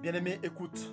Bien-aimé, écoute.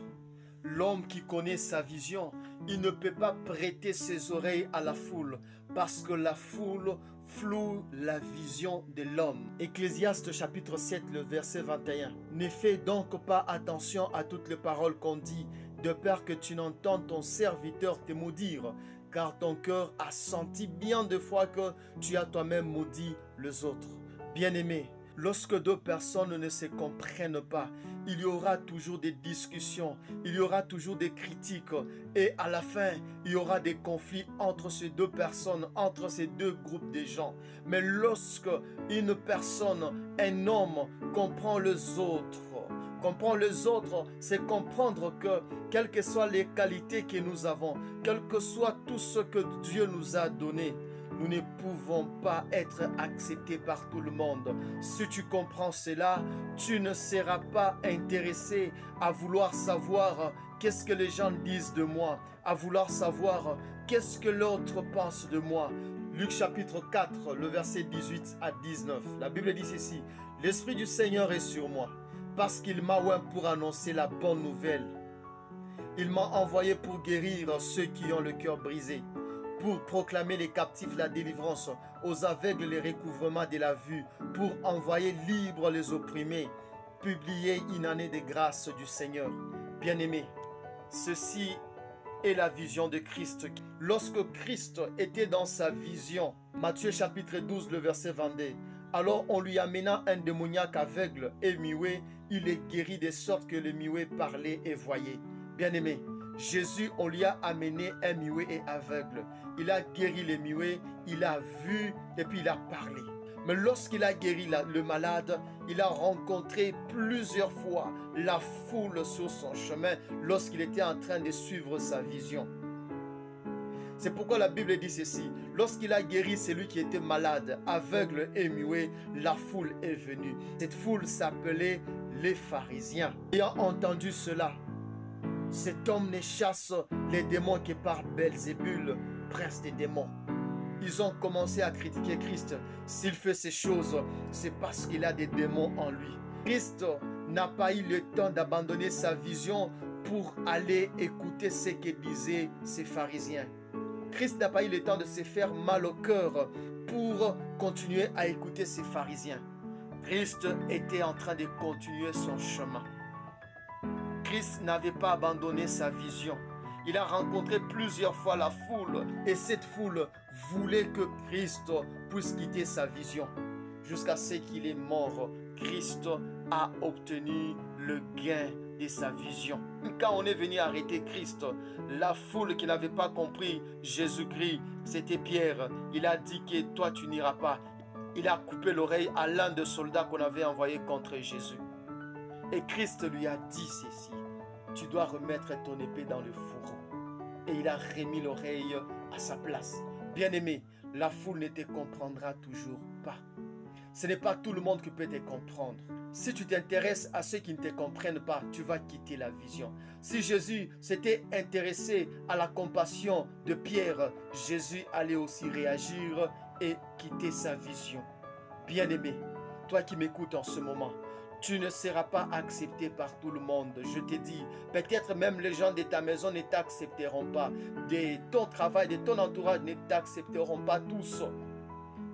L'homme qui connaît sa vision, il ne peut pas prêter ses oreilles à la foule parce que la foule floue la vision de l'homme. Ecclésiaste chapitre 7, le verset 21. Ne fais donc pas attention à toutes les paroles qu'on dit, de peur que tu n'entendes ton serviteur te maudire, car ton cœur a senti bien de fois que tu as toi-même maudit les autres. Bien-aimé, lorsque deux personnes ne se comprennent pas, il y aura toujours des discussions, il y aura toujours des critiques et à la fin, il y aura des conflits entre ces deux personnes, entre ces deux groupes de gens. Mais lorsque une personne, un homme, comprend les autres, c'est comprendre que, quelles que soient les qualités que nous avons, quel que soit tout ce que Dieu nous a donné, nous ne pouvons pas être acceptés par tout le monde. Si tu comprends cela, tu ne seras pas intéressé à vouloir savoir qu'est-ce que les gens disent de moi, à vouloir savoir qu'est-ce que l'autre pense de moi. Luc chapitre 4, le verset 18 à 19. La Bible dit ceci: « L'Esprit du Seigneur est sur moi, parce qu'il m'a oint pour annoncer la bonne nouvelle. Il m'a envoyé pour guérir ceux qui ont le cœur brisé, pour proclamer les captifs la délivrance, aux aveugles les recouvrements de la vue, pour envoyer libres les opprimés, publier une année de grâce du Seigneur. » Bien-aimés, ceci est la vision de Christ. Lorsque Christ était dans sa vision, Matthieu chapitre 12, le verset 22, alors on lui amena un démoniaque aveugle et muet, il est guéri de sorte que le muet parlait et voyait. Bien-aimés, Jésus, on lui a amené un muet et aveugle. Il a guéri le muet, il a vu et puis il a parlé. Mais lorsqu'il a guéri le malade, il a rencontré plusieurs fois la foule sur son chemin lorsqu'il était en train de suivre sa vision. C'est pourquoi la Bible dit ceci: lorsqu'il a guéri celui qui était malade, aveugle et muet, la foule est venue. Cette foule s'appelait les pharisiens. Ayant entendu cela, cet homme ne chasse les démons que par Belzébul, prince des démons. Ils ont commencé à critiquer Christ. S'il fait ces choses, c'est parce qu'il a des démons en lui. Christ n'a pas eu le temps d'abandonner sa vision pour aller écouter ce que disaient ces pharisiens. Christ n'a pas eu le temps de se faire mal au cœur pour continuer à écouter ces pharisiens. Christ était en train de continuer son chemin. Christ n'avait pas abandonné sa vision. Il a rencontré plusieurs fois la foule et cette foule voulait que Christ puisse quitter sa vision. Jusqu'à ce qu'il est mort, Christ a obtenu le gain de sa vision. Quand on est venu arrêter Christ, la foule qui n'avait pas compris Jésus-Christ, c'était Pierre. Il a dit que toi tu n'iras pas. Il a coupé l'oreille à l'un des soldats qu'on avait envoyé contre Jésus. Et Christ lui a dit ceci: tu dois remettre ton épée dans le fourreau. Et il a remis l'oreille à sa place. Bien-aimé, la foule ne te comprendra toujours pas. Ce n'est pas tout le monde qui peut te comprendre. Si tu t'intéresses à ceux qui ne te comprennent pas, tu vas quitter la vision. Si Jésus s'était intéressé à la compassion de Pierre, Jésus allait aussi réagir et quitter sa vision. Bien-aimé, toi qui m'écoutes en ce moment, tu ne seras pas accepté par tout le monde. Je te dis, peut-être même les gens de ta maison ne t'accepteront pas. De ton travail, de ton entourage ne t'accepteront pas tous.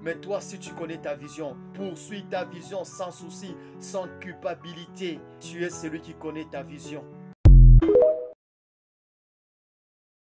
Mais toi, si tu connais ta vision, poursuis ta vision sans souci, sans culpabilité. Tu es celui qui connaît ta vision.